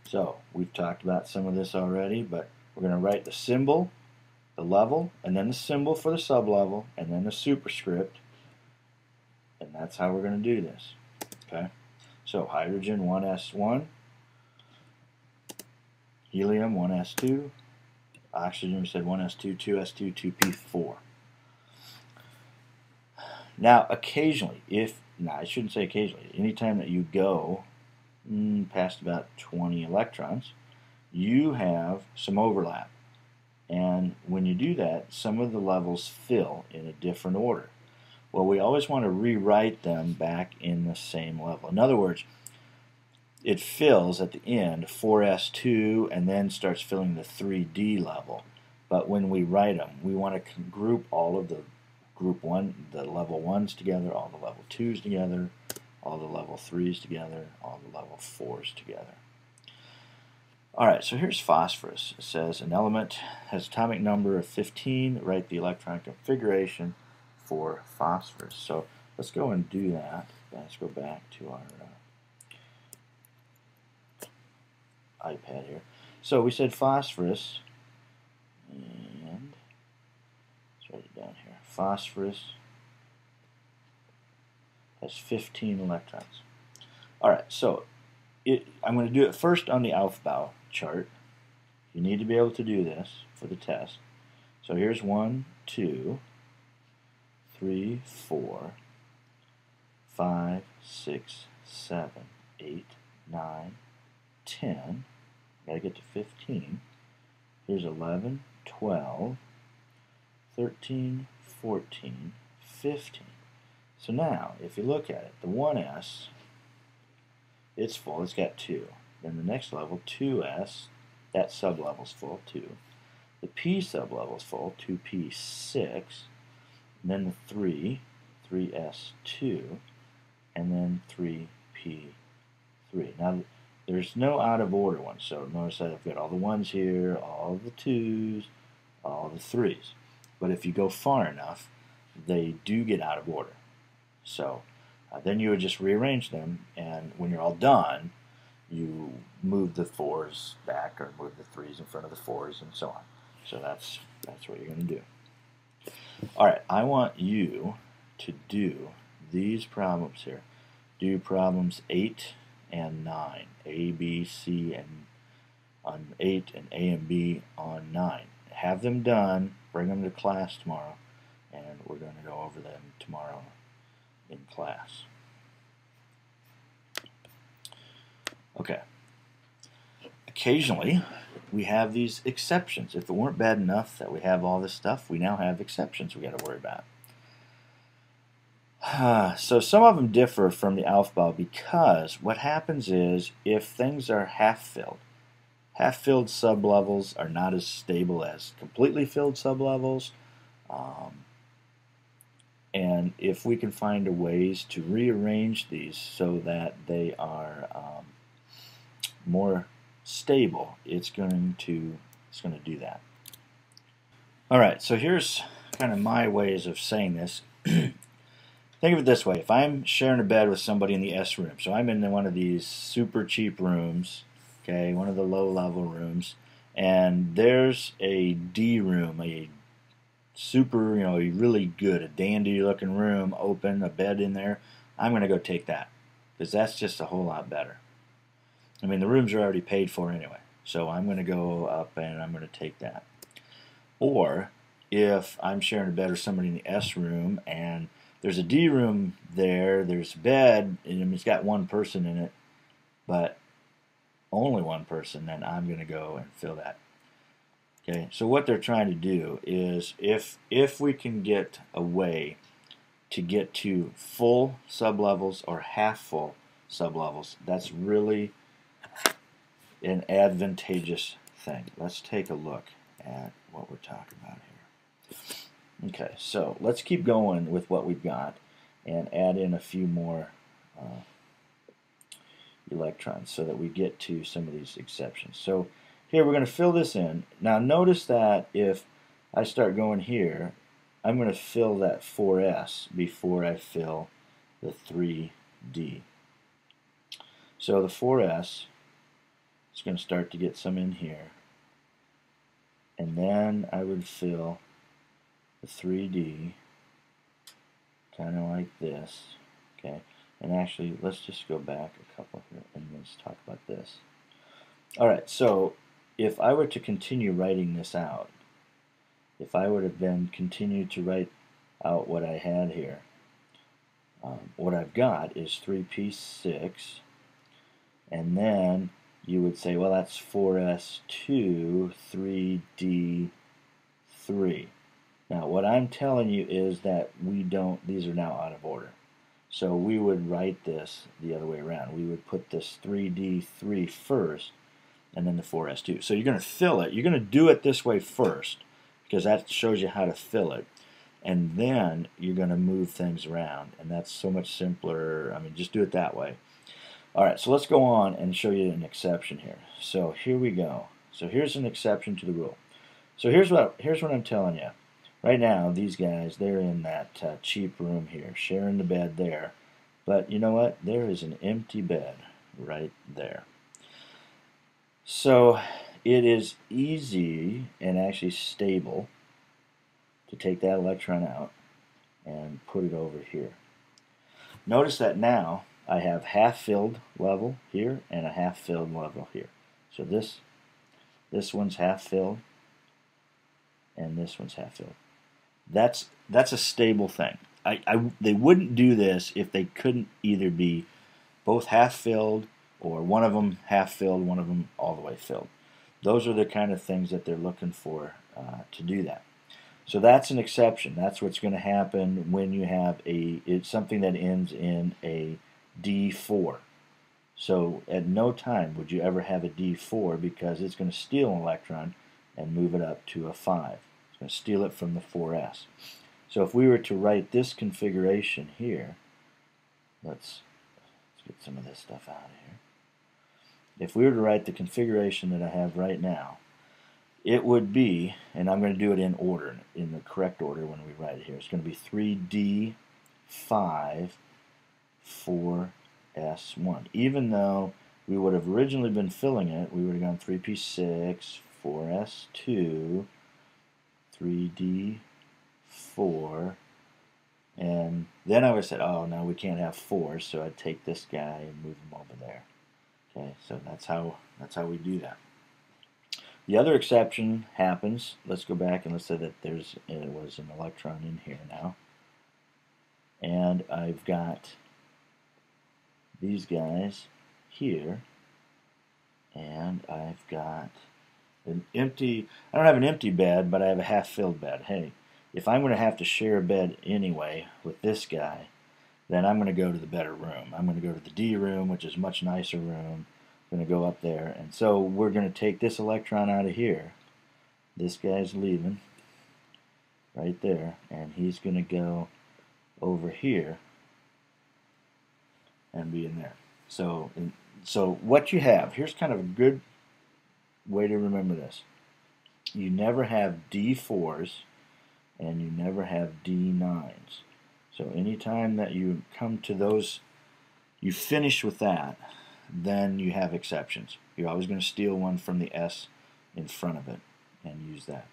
So we've talked about some of this already, but we're going to write the symbol, the level, and then the symbol for the sublevel, and then the superscript, and that's how we're going to do this. Okay, so hydrogen 1s1, helium 1s2, oxygen we said 1s2, 2s2, 2p4. Now occasionally, I shouldn't say occasionally, anytime that you go past about 20 electrons, you have some overlap. And when you do that, some of the levels fill in a different order. Well, we always want to rewrite them back in the same level. In other words, it fills at the end 4s2 and then starts filling the 3d level. But when we write them, we want to group all of the group 1, the level 1s together, all the level 2s together, all the level 3s together, all the level 4s together. Alright, so here's phosphorus. It says an element has atomic number of 15. Write the electron configuration for phosphorus. So let's go and do that. Let's go back to our iPad here. So we said phosphorus, and let's write it down here. Phosphorus has 15 electrons. Alright, so I'm going to do it first on the Aufbau chart. You need to be able to do this for the test. So here's 1, 2, 3, 4, 5, 6, 7, 8, 9, 10. Gotta get to 15. Here's 11, 12, 13, 14, 15. So now, if you look at it, the 1s, it's full, it's got 2. Then the next level, 2s, that sublevel's full, 2. The p sublevel's full, 2p6. And then the 3, 3s2, and then 3p3. Now, there's no out of order ones, so notice that I've got all the 1s here, all the 2s, all the 3s. But if you go far enough, they do get out of order. So then you would just rearrange them, and when you're all done, you move the 4s back or move the 3s in front of the 4s and so on. So that's what you're going to do. Alright, I want you to do these problems here. Do problems 8 and 9. A, B, C, and on 8, and A and B on 9. Have them done, bring them to class tomorrow, and we're going to go over them tomorrow in class. Okay. Occasionally, we have these exceptions. If it weren't bad enough that we have all this stuff, we now have exceptions we got to worry about. So some of them differ from the Aufbau because what happens is if things are half-filled sublevels are not as stable as completely filled sublevels. And if we can find ways to rearrange these so that they are more stable, it's going to do that. All right, so here's kind of my ways of saying this. Think of it this way: if I'm sharing a bed with somebody in the S room, so I'm in one of these super cheap rooms, okay, one of the low-level rooms, and there's a D room, a super, really good, a dandy-looking room, open, a bed in there. I'm going to go take that because that's just a whole lot better. I mean, the rooms are already paid for anyway, so I'm going to go up and I'm going to take that. Or if I'm sharing a bed with somebody in the S room and there's a D room there, there's a bed, and it's got one person in it, but only one person, then I'm going to go and fill that. Okay, so what they're trying to do is if we can get a way to get to full sublevels or half full sublevels, that's really an advantageous thing. Let's take a look at what we're talking about here. Okay, so let's keep going with what we've got and add in a few more electrons so that we get to some of these exceptions. So here we're going to fill this in. Now notice that if I start going here, I'm going to fill that 4s before I fill the 3d. So the 4s It's going to start to get some in here. And then I would fill the 3D kind of like this. Okay, and actually let's just go back a couple here and let's talk about this. Alright, so if I were to continue writing this out, if I would have then continued to write out what I had here, what I've got is 3p6, and then you would say, well, that's 4s2, 3d3. Now, what I'm telling you is that these are now out of order. So we would write this the other way around. We would put this 3d3 first, and then the 4s2. So you're going to fill it. You're going to do it this way first, because that shows you how to fill it. And then you're going to move things around, and that's so much simpler. I mean, just do it that way. All right, so let's go on and show you an exception here. So here we go. So here's an exception to the rule. So here's what I'm telling you. Right now, these guys, they're in that cheap room here, sharing the bed there. But you know what? There is an empty bed right there. So it is easy and actually stable to take that electron out and put it over here. Notice that now I have half-filled level here and a half-filled level here. So this one's half-filled and this one's half-filled. That's a stable thing. They wouldn't do this if they couldn't either be both half-filled or one of them half-filled, one of them all the way filled. Those are the kind of things that they're looking for to do that. So that's an exception. That's what's going to happen when you have it's something that ends in a D4. So at no time would you ever have a D4 because it's going to steal an electron and move it up to a 5. It's going to steal it from the 4s. So if we were to write this configuration here, let's get some of this stuff out of here. If we were to write the configuration that I have right now, it would be, and I'm going to do it in order, in the correct order when we write it here. It's going to be 3D5 4S1. Even though we would have originally been filling it, we would have gone 3P6, 4S2, 3D4, and then I would have said, oh, no, we can't have 4, so I'd take this guy and move him over there. Okay, so that's how we do that. The other exception happens. Let's go back and let's say that there was an electron in here now. And I've got these guys here. And I've got an empty, I don't have an empty bed, but I have a half-filled bed. Hey, if I'm going to have to share a bed anyway with this guy, then I'm going to go to the better room. I'm going to go to the D room, which is a much nicer room. Going to go up there, and so we're going to take this electron out of here. This guy's leaving right there, and he's going to go over here and be in there. So what you have, here's kind of a good way to remember this. You never have D4s and you never have D9s. So anytime that you come to those, you finish with that, then you have exceptions. You're always going to steal one from the S in front of it and use that.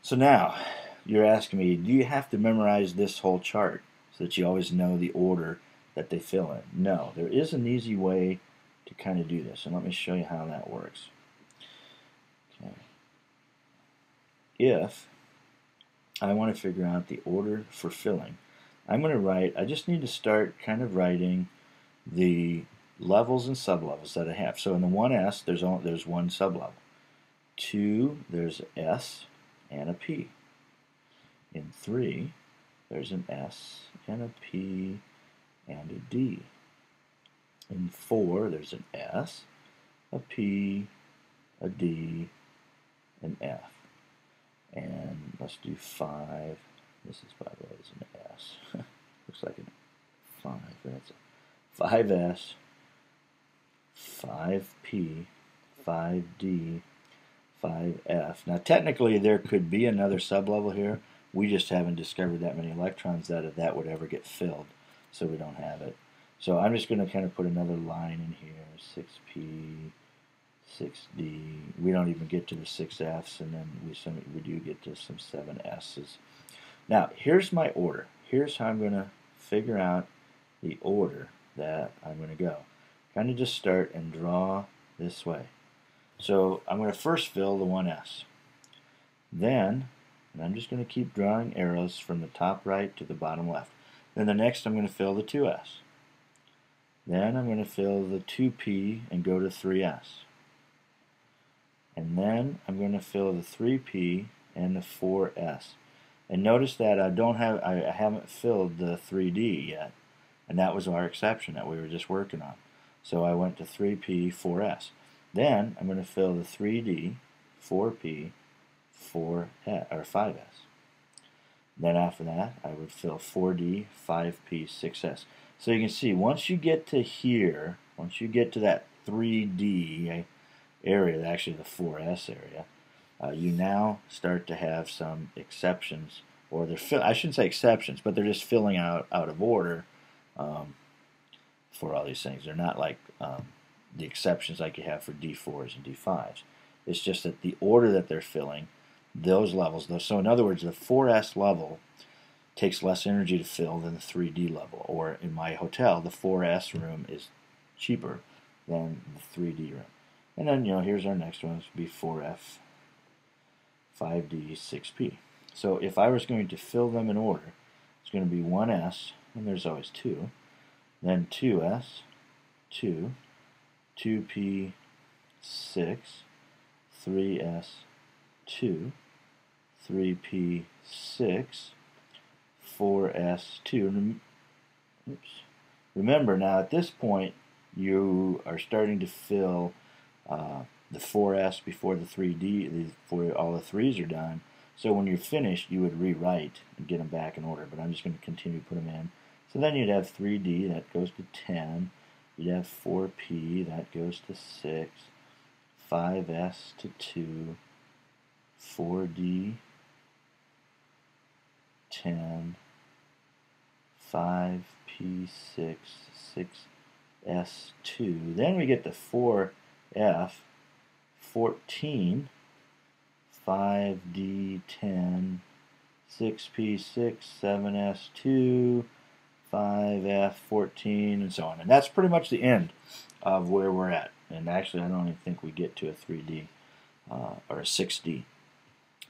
So now, you're asking me, do you have to memorize this whole chart so that you always know the order that they fill in? No, there is an easy way to kind of do this, and let me show you how that works. Okay. If I want to figure out the order for filling, I'm going to write, I just need to start kind of writing the levels and sublevels that I have. So in the 1S, there's one sublevel. 2, there's S and a P. In 3, there's an S and a P and a D. In 4, there's an S, a P, a D, an F. And let's do 5. This is, by the way, is an S. Looks like a 5. That's a 5S, 5P, 5D, 5F. Now technically there could be another sublevel here. We just haven't discovered that many electrons that would ever get filled, so we don't have it. So I'm just going to kind of put another line in here, 6P, 6D. We don't even get to the 6Fs, and then we do get to some 7S's. Now, here's my order. Here's how I'm going to figure out the order that I'm going to go. Kind of just start and draw this way. So I'm going to first fill the 1S. Then, and I'm just going to keep drawing arrows from the top right to the bottom left. Then the next I'm going to fill the 2S. Then I'm going to fill the 2P and go to 3S. And then I'm going to fill the 3P and the 4S. And notice that I haven't filled the 3D yet, and that was our exception that we were just working on. So I went to 3P, 4S. Then I'm going to fill the 3D, 4P, 5S. Then after that, I would fill 4D, 5P, 6S. So you can see once you get to here, once you get to that 3D area, actually the 4S area, you now start to have some exceptions, or I shouldn't say exceptions, but they're just filling out of order for all these things. They're not like the exceptions like you have for D4s and D5s. It's just that the order that they're filling, those levels. So in other words, the 4S level takes less energy to fill than the 3D level. Or in my hotel, the 4S room is cheaper than the 3D room. And then, here's our next one. This would be 4F, 5D, 6P. So if I was going to fill them in order, it's going to be 1S, and there's always 2. Then 2S, 2, 2P, 6, 3S, 2, 3P, 6, 4S, 2. Oops. Remember, now at this point, you are starting to fill the 4S before the 3D, before all the 3s are done. So when you're finished, you would rewrite and get them back in order. But I'm just going to continue to put them in. So then you'd have 3D, that goes to 10. You'd have 4P, that goes to 6. 5S to 2. 4D, 10. 5P6, 6S2. Then we get to 4F, 14, 5D10, 6P6, 7S2, 5F14, and so on. And that's pretty much the end of where we're at. And actually, I don't even think we get to a 3D or a 6D.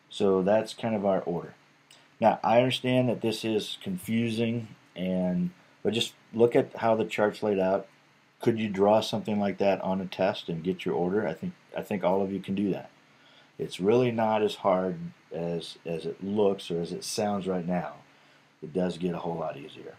So that's kind of our order. Now, I understand that this is confusing, but just look at how the chart's laid out. Could you draw something like that on a test and get your order? I think all of you can do that. It's really not as hard as it looks or as it sounds right now. It does get a whole lot easier.